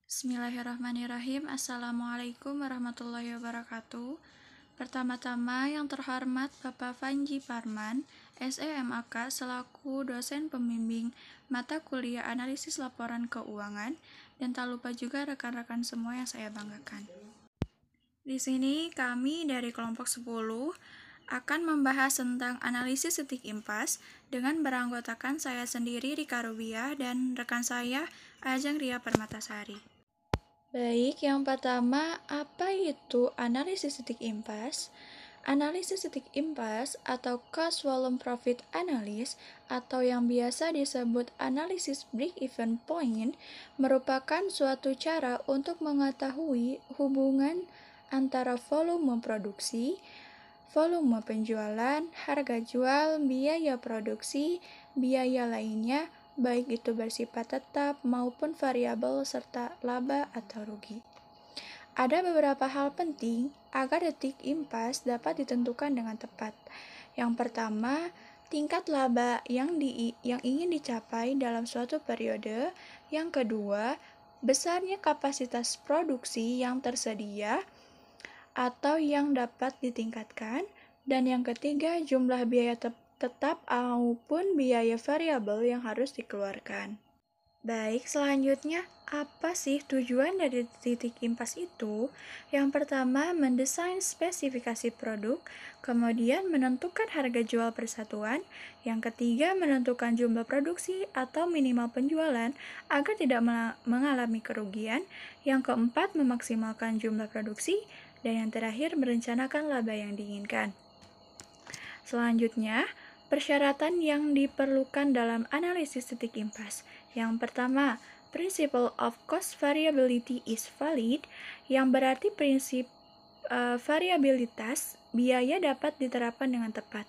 Bismillahirrahmanirrahim. Assalamualaikum warahmatullahi wabarakatuh. Pertama-tama yang terhormat Bapak Panji Parman, SEMAK selaku dosen pembimbing mata kuliah analisis laporan keuangan, dan tak lupa juga rekan-rekan semua yang saya banggakan. Di sini kami dari kelompok 10 akan membahas tentang analisis detik impas dengan beranggotakan saya sendiri Rika Rubiah dan rekan saya Ajeng Ria Permatasari. Baik, yang pertama, apa itu analisis detik impas? Analisis detik impas atau cost volume profit analysis atau yang biasa disebut analisis break-even point merupakan suatu cara untuk mengetahui hubungan antara volume produksi, volume penjualan, harga jual, biaya produksi, biaya lainnya, baik itu bersifat tetap maupun variabel serta laba atau rugi. Ada beberapa hal penting agar detik impas dapat ditentukan dengan tepat. Yang pertama, tingkat laba yang ingin dicapai dalam suatu periode. Yang kedua, besarnya kapasitas produksi yang tersedia atau yang dapat ditingkatkan. Dan yang ketiga, jumlah biaya tetap maupun biaya variabel yang harus dikeluarkan. Baik, selanjutnya, apa sih tujuan dari detik impas itu? Yang pertama, mendesain spesifikasi produk, kemudian menentukan harga jual per satuan, yang ketiga, menentukan jumlah produksi atau minimal penjualan agar tidak mengalami kerugian, yang keempat, memaksimalkan jumlah produksi, dan yang terakhir, merencanakan laba yang diinginkan. Selanjutnya, persyaratan yang diperlukan dalam analisis detik impas. Yang pertama, principle of cost variability is valid, yang berarti prinsip variabilitas biaya dapat diterapkan dengan tepat.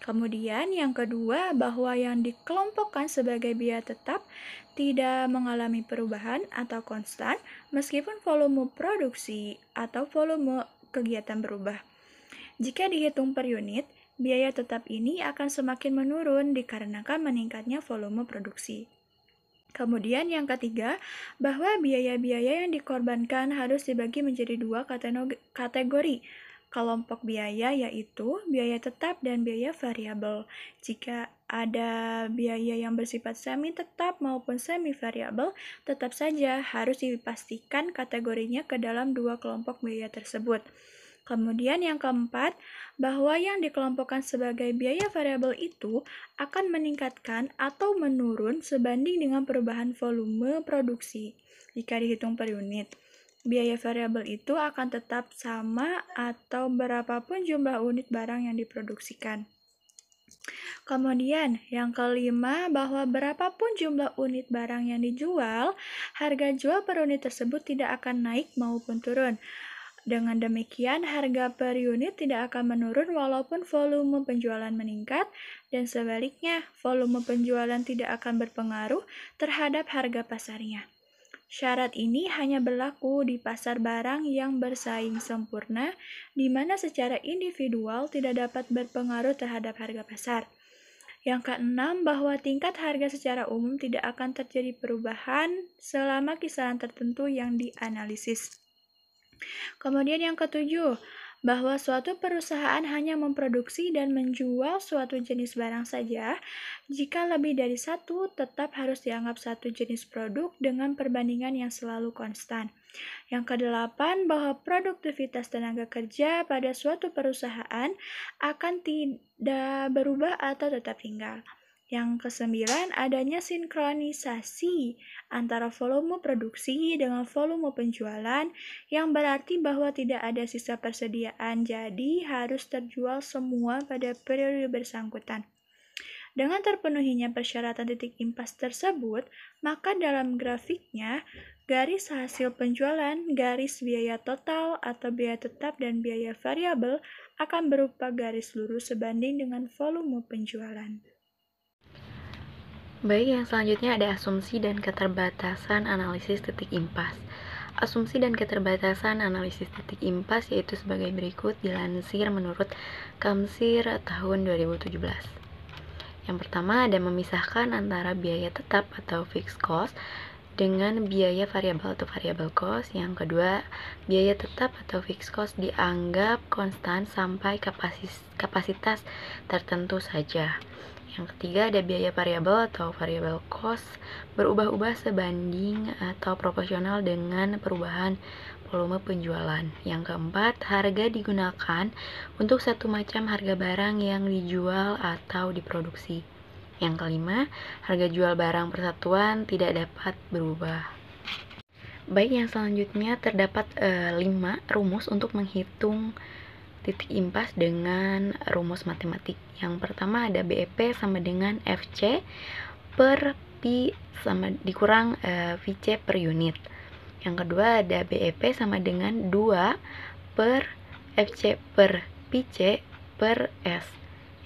Kemudian yang kedua, bahwa yang dikelompokkan sebagai biaya tetap tidak mengalami perubahan atau konstan meskipun volume produksi atau volume kegiatan berubah. Jika dihitung per unit, biaya tetap ini akan semakin menurun dikarenakan meningkatnya volume produksi. Kemudian yang ketiga, bahwa biaya-biaya yang dikorbankan harus dibagi menjadi dua kategori kelompok biaya, yaitu biaya tetap dan biaya variabel. Jika ada biaya yang bersifat semi tetap maupun semi variabel, tetap saja harus dipastikan kategorinya ke dalam dua kelompok biaya tersebut. Kemudian yang keempat, bahwa yang dikelompokkan sebagai biaya variabel itu akan meningkatkan atau menurun sebanding dengan perubahan volume produksi. Jika dihitung per unit, biaya variabel itu akan tetap sama atau berapapun jumlah unit barang yang diproduksikan. Kemudian, yang kelima, bahwa berapapun jumlah unit barang yang dijual, harga jual per unit tersebut tidak akan naik maupun turun. Dengan demikian, harga per unit tidak akan menurun walaupun volume penjualan meningkat, dan sebaliknya, volume penjualan tidak akan berpengaruh terhadap harga pasarnya. Syarat ini hanya berlaku di pasar barang yang bersaing sempurna, di mana secara individual tidak dapat berpengaruh terhadap harga pasar. Yang keenam, bahwa tingkat harga secara umum tidak akan terjadi perubahan selama kisaran tertentu yang dianalisis. Kemudian yang ketujuh, bahwa suatu perusahaan hanya memproduksi dan menjual suatu jenis barang saja. Jika lebih dari satu, tetap harus dianggap satu jenis produk dengan perbandingan yang selalu konstan. Yang kedelapan, bahwa produktivitas tenaga kerja pada suatu perusahaan akan tidak berubah atau tetap tinggal. Yang kesembilan, adanya sinkronisasi antara volume produksi dengan volume penjualan, yang berarti bahwa tidak ada sisa persediaan, jadi harus terjual semua pada periode bersangkutan. Dengan terpenuhinya persyaratan detik impas tersebut, maka dalam grafiknya, garis hasil penjualan, garis biaya total atau biaya tetap dan biaya variabel akan berupa garis lurus sebanding dengan volume penjualan. Baik, yang selanjutnya ada asumsi dan keterbatasan analisis detik impas. Asumsi dan keterbatasan analisis detik impas yaitu sebagai berikut dilansir menurut Kamsir tahun 2017. Yang pertama ada memisahkan antara biaya tetap atau fixed cost dengan biaya variabel atau variable cost. Yang kedua, biaya tetap atau fixed cost dianggap konstan sampai kapasitas tertentu saja. Yang ketiga, ada biaya variabel atau variable cost berubah-ubah sebanding atau proporsional dengan perubahan volume penjualan. Yang keempat, harga digunakan untuk satu macam harga barang yang dijual atau diproduksi. Yang kelima, harga jual barang persatuan tidak dapat berubah. Baik, yang selanjutnya terdapat 5 rumus untuk menghitung titik impas dengan rumus matematik. Yang pertama ada BEP sama dengan FC per Pi sama dikurang VC per unit. Yang kedua ada BEP sama dengan 2 per FC per PC per S.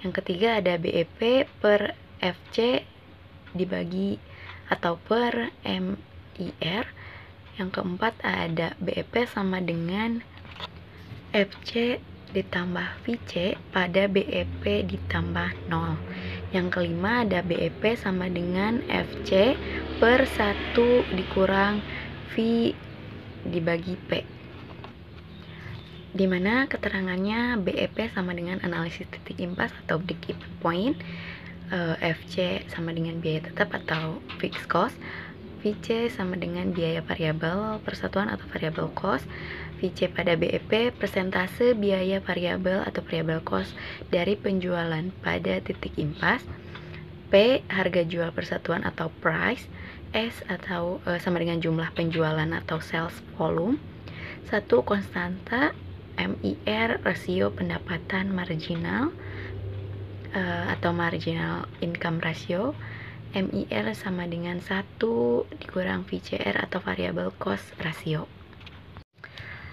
Yang ketiga ada BEP per FC dibagi atau per MIR. Yang keempat ada BEP sama dengan FC ditambah VC pada BEP ditambah 0. Yang kelima ada BEP sama dengan FC per 1 dikurang V dibagi P, dimana keterangannya BEP sama dengan analisis titik impas atau break-even point, FC sama dengan biaya tetap atau fixed cost, VC sama dengan biaya variabel persatuan atau variable cost, VC pada BEP persentase biaya variabel atau variable cost dari penjualan pada titik impas, P harga jual persatuan atau price, S atau sama dengan jumlah penjualan atau sales volume, 1 konstanta, MIR rasio pendapatan marginal atau marginal income ratio, MIR sama dengan 1 dikurang VCR atau variable cost ratio.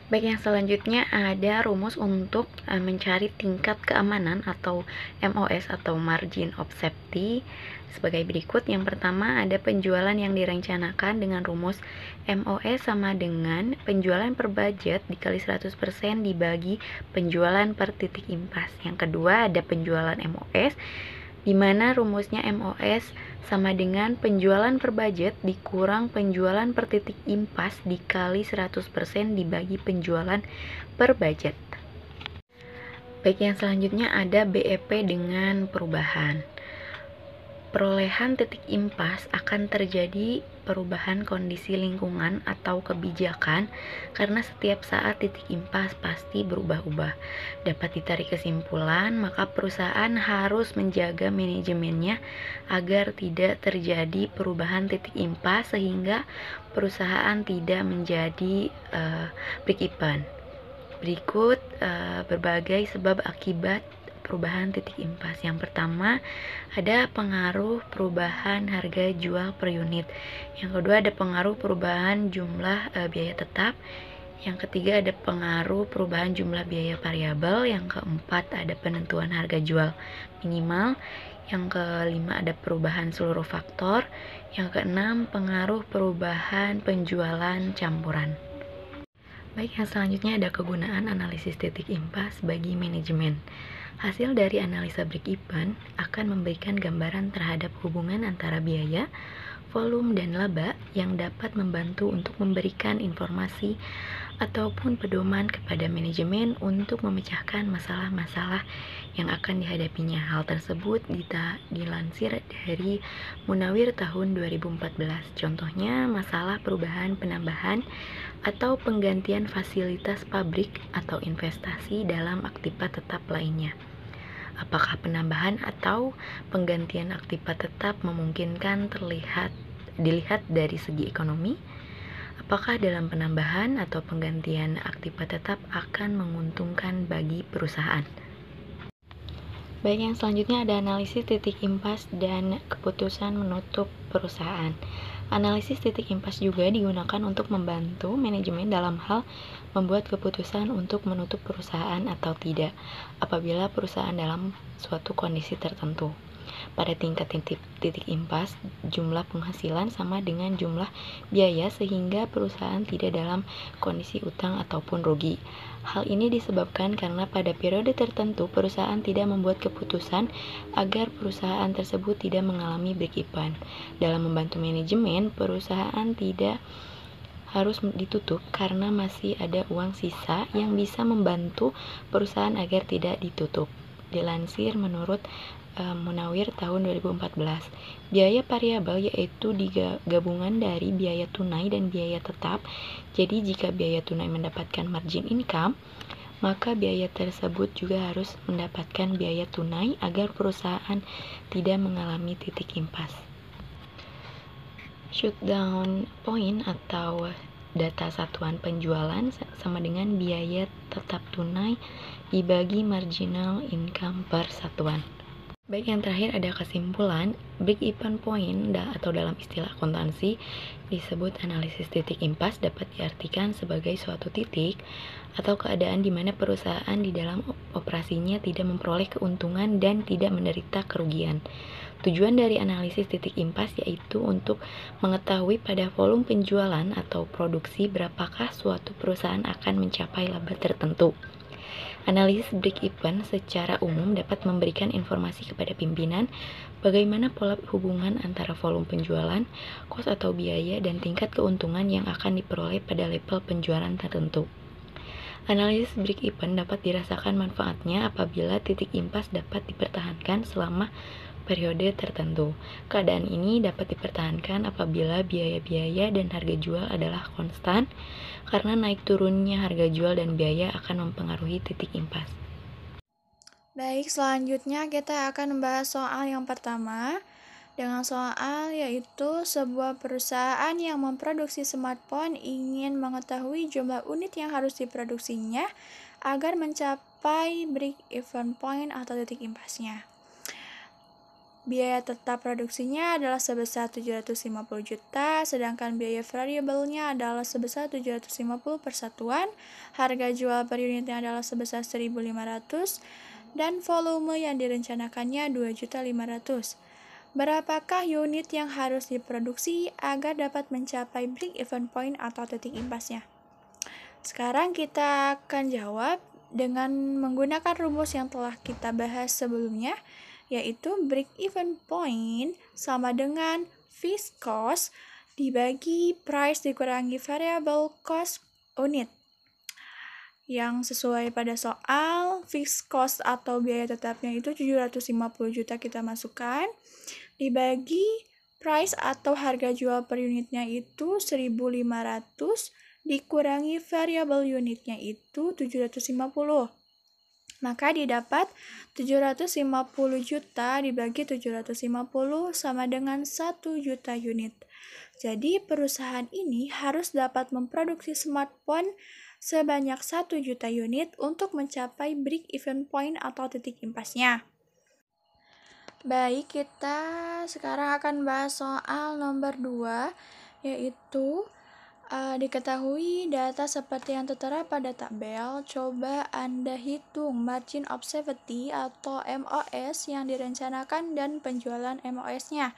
Baik, yang selanjutnya ada rumus untuk mencari tingkat keamanan atau MOS atau margin of safety sebagai berikut. Yang pertama ada penjualan yang direncanakan dengan rumus MOS sama dengan penjualan per budget dikali 100% dibagi penjualan per titik impas. Yang kedua ada penjualan MOS di mana rumusnya MOS sama dengan penjualan per budget dikurang penjualan per titik impas dikali 100% dibagi penjualan per budget. Baik, yang selanjutnya ada BEP dengan perubahan. Perolehan titik impas akan terjadi perubahan kondisi lingkungan atau kebijakan karena setiap saat titik impas pasti berubah-ubah. Dapat ditarik kesimpulan, maka perusahaan harus menjaga manajemennya agar tidak terjadi perubahan titik impas sehingga perusahaan tidak menjadi break-even. Berikut berbagai sebab akibat perubahan titik impas. Yang pertama ada pengaruh perubahan harga jual per unit. Yang kedua ada pengaruh perubahan jumlah biaya tetap. Yang ketiga ada pengaruh perubahan jumlah biaya variabel. Yang keempat ada penentuan harga jual minimal. Yang kelima ada perubahan seluruh faktor. Yang keenam pengaruh perubahan penjualan campuran. Baik, yang selanjutnya ada kegunaan analisis titik impas bagi manajemen. Hasil dari analisa break-even akan memberikan gambaran terhadap hubungan antara biaya, volume, dan laba yang dapat membantu untuk memberikan informasi ataupun pedoman kepada manajemen untuk memecahkan masalah-masalah yang akan dihadapinya. Hal tersebut dilansir dari Munawir tahun 2014. Contohnya masalah perubahan penambahan atau penggantian fasilitas pabrik atau investasi dalam aktiva tetap lainnya. Apakah penambahan atau penggantian aktiva tetap memungkinkan dilihat dari segi ekonomi? Apakah dalam penambahan atau penggantian aktiva tetap akan menguntungkan bagi perusahaan? Baik, yang selanjutnya ada analisis titik impas dan keputusan menutup perusahaan. Analisis titik impas juga digunakan untuk membantu manajemen dalam hal membuat keputusan untuk menutup perusahaan atau tidak apabila perusahaan dalam suatu kondisi tertentu. Pada tingkat titik impas, jumlah penghasilan sama dengan jumlah biaya sehingga perusahaan tidak dalam kondisi utang ataupun rugi. Hal ini disebabkan karena pada periode tertentu perusahaan tidak membuat keputusan agar perusahaan tersebut tidak mengalami break-even. Dalam membantu manajemen, perusahaan tidak harus ditutup karena masih ada uang sisa yang bisa membantu perusahaan agar tidak ditutup. Dilansir menurut Munawir tahun 2014. Biaya variabel yaitu gabungan dari biaya tunai dan biaya tetap. Jadi jika biaya tunai mendapatkan margin income, maka biaya tersebut juga harus mendapatkan biaya tunai agar perusahaan tidak mengalami titik impas. Shutdown point atau data satuan penjualan sama dengan biaya tetap tunai dibagi marginal income per satuan. Baik, yang terakhir ada kesimpulan. Break-even point atau dalam istilah akuntansi disebut analisis titik impas dapat diartikan sebagai suatu titik atau keadaan di mana perusahaan di dalam operasinya tidak memperoleh keuntungan dan tidak menderita kerugian. Tujuan dari analisis titik impas yaitu untuk mengetahui pada volume penjualan atau produksi berapakah suatu perusahaan akan mencapai laba tertentu. Analisis break-even secara umum dapat memberikan informasi kepada pimpinan bagaimana pola hubungan antara volume penjualan, kos atau biaya, dan tingkat keuntungan yang akan diperoleh pada level penjualan tertentu. Analisis break-even dapat dirasakan manfaatnya apabila titik impas dapat dipertahankan selama periode tertentu. Keadaan ini dapat dipertahankan apabila biaya-biaya dan harga jual adalah konstan, karena naik turunnya harga jual dan biaya akan mempengaruhi titik impas. Baik, selanjutnya kita akan membahas soal yang pertama. Dengan soal yaitu sebuah perusahaan yang memproduksi smartphone ingin mengetahui jumlah unit yang harus diproduksinya agar mencapai break-even point atau titik impasnya. Biaya tetap produksinya adalah sebesar 750 juta, sedangkan biaya variabelnya adalah sebesar 750 per satuan, harga jual per unitnya adalah sebesar 1.500, dan volume yang direncanakannya 2.500.000. Berapakah unit yang harus diproduksi agar dapat mencapai break-even point atau titik impasnya? Sekarang kita akan jawab dengan menggunakan rumus yang telah kita bahas sebelumnya, yaitu break-even point sama dengan fixed cost dibagi price dikurangi variable cost unit. Yang sesuai pada soal, fixed cost atau biaya tetapnya itu 750 juta kita masukkan, dibagi price atau harga jual per unitnya itu 1.500, dikurangi variable unitnya itu 750. Maka didapat 750 juta dibagi 750 sama dengan 1 juta unit. Jadi perusahaan ini harus dapat memproduksi smartphone sebanyak 1 juta unit untuk mencapai break-even point atau titik impasnya. Baik, kita sekarang akan bahas soal nomor 2, yaitu diketahui data seperti yang tertera pada tabel. Coba Anda hitung margin of safety atau MOS yang direncanakan dan penjualan MOS-nya.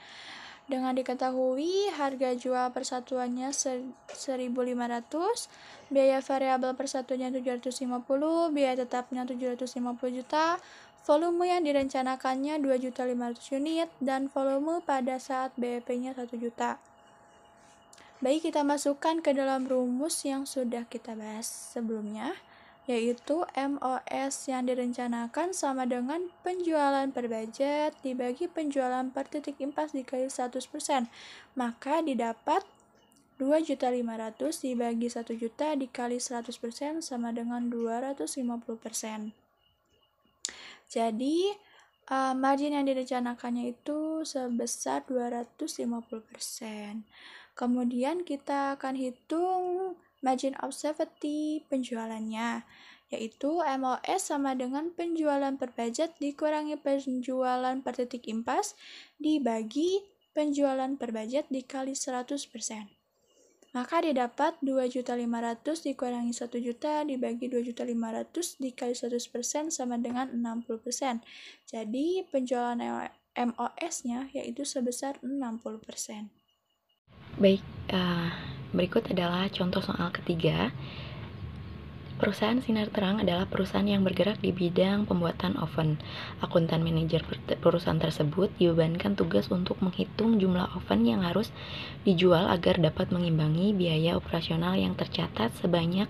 Dengan diketahui harga jual persatuannya 1.500, biaya variabel persatuannya 750, biaya tetapnya 750 juta, volume yang direncanakannya 2.500.000 unit, dan volume pada saat BEP-nya 1 juta. Baik, kita masukkan ke dalam rumus yang sudah kita bahas sebelumnya, yaitu MOS yang direncanakan sama dengan penjualan per budget dibagi penjualan per titik impas dikali 100%. Maka didapat 2.500.000 dibagi 1 juta dikali 100% sama dengan 250%. Jadi, margin yang direncanakannya itu sebesar 250%. Kemudian kita akan hitung margin of safety penjualannya, yaitu MOS sama dengan penjualan per budget dikurangi penjualan per titik impas dibagi penjualan per budget dikali 100%. Maka didapat 2.500.000 dikurangi 1 juta dibagi 2.500.000 dikali 100% sama dengan 60%. Jadi penjualan MOS-nya yaitu sebesar 60%. Baik, berikut adalah contoh soal ketiga. Perusahaan Sinar Terang adalah perusahaan yang bergerak di bidang pembuatan oven. Akuntan manajer perusahaan tersebut dibebankan tugas untuk menghitung jumlah oven yang harus dijual agar dapat mengimbangi biaya operasional yang tercatat sebanyak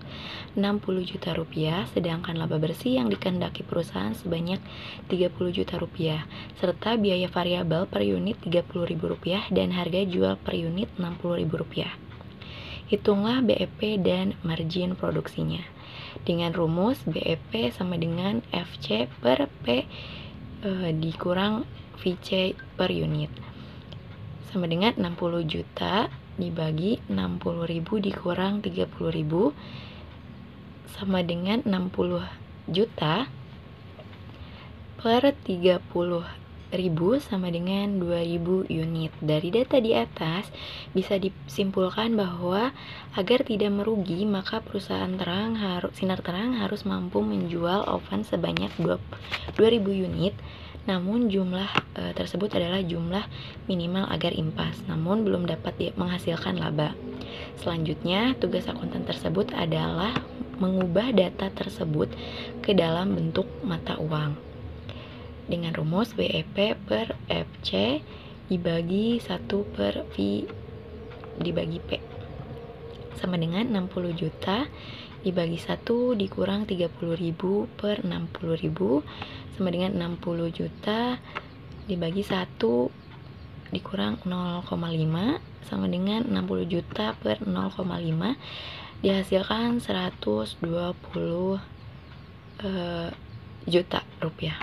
60 juta rupiah, sedangkan laba bersih yang dikehendaki perusahaan sebanyak 30 juta rupiah, serta biaya variabel per unit 30.000 rupiah dan harga jual per unit 60.000 rupiah. Hitunglah BEP dan margin produksinya. Dengan rumus BEP sama dengan FC per P dikurang VC per unit. Sama dengan 60 juta dibagi 60.000 dikurang 30.000 sama dengan 60 juta per 30.000 sama dengan 2.000 unit. Dari data di atas bisa disimpulkan bahwa agar tidak merugi maka perusahaan Sinar Terang harus mampu menjual oven sebanyak 2.000 unit. Namun jumlah tersebut adalah jumlah minimal agar impas, namun belum dapat menghasilkan laba. Selanjutnya, tugas akuntan tersebut adalah mengubah data tersebut ke dalam bentuk mata uang dengan rumus BEP per FC dibagi 1 per V dibagi P sama dengan 60 juta dibagi 1 dikurang 30.000 per 60.000 sama dengan 60 juta dibagi 1 dikurang 0,5 sama dengan 60 juta per 0,5 dihasilkan 120 juta rupiah.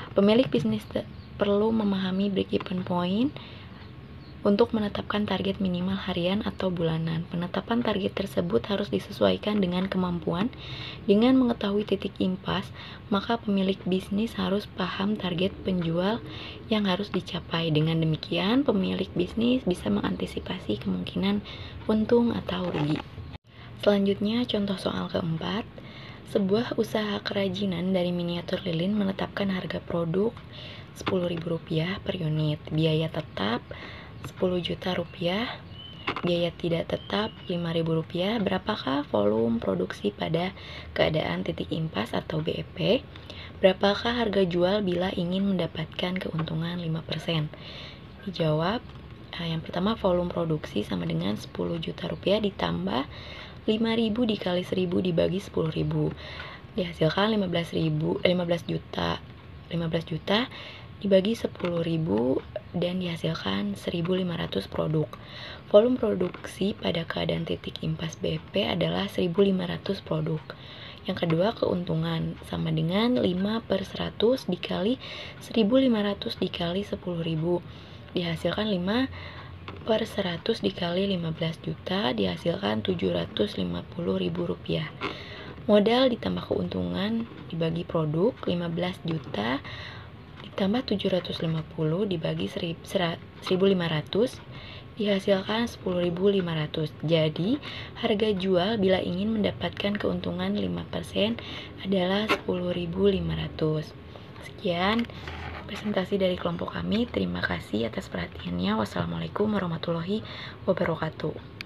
Pemilik bisnis perlu memahami break-even point untuk menetapkan target minimal harian atau bulanan. Penetapan target tersebut harus disesuaikan dengan kemampuan. Dengan mengetahui titik impas, maka pemilik bisnis harus paham target penjual yang harus dicapai. Dengan demikian, pemilik bisnis bisa mengantisipasi kemungkinan untung atau rugi. Selanjutnya, contoh soal keempat. Sebuah usaha kerajinan dari miniatur lilin menetapkan harga produk Rp10.000 per unit, biaya tetap Rp10 juta, biaya tidak tetap Rp5.000. Berapakah volume produksi pada keadaan titik impas atau BEP? Berapakah harga jual bila ingin mendapatkan keuntungan 5%? Dijawab, yang pertama volume produksi sama dengan Rp10 juta ditambah 5.000 dikali 1.000 dibagi 10.000 dihasilkan 15 juta dibagi 10.000 dan dihasilkan 1.500 produk. Volume produksi pada keadaan titik impas BEP adalah 1.500 produk. Yang kedua, keuntungan sama dengan 5/100 dikali 1.500 dikali 10.000 dihasilkan 5/100 dikali 15 juta dihasilkan Rp750.000. Modal ditambah keuntungan dibagi produk 15 juta ditambah 750 dibagi 1.500 dihasilkan 10.500. Jadi, harga jual bila ingin mendapatkan keuntungan 5% adalah 10.500. Sekian presentasi dari kelompok kami. Terima kasih atas perhatiannya. Wassalamualaikum warahmatullahi wabarakatuh.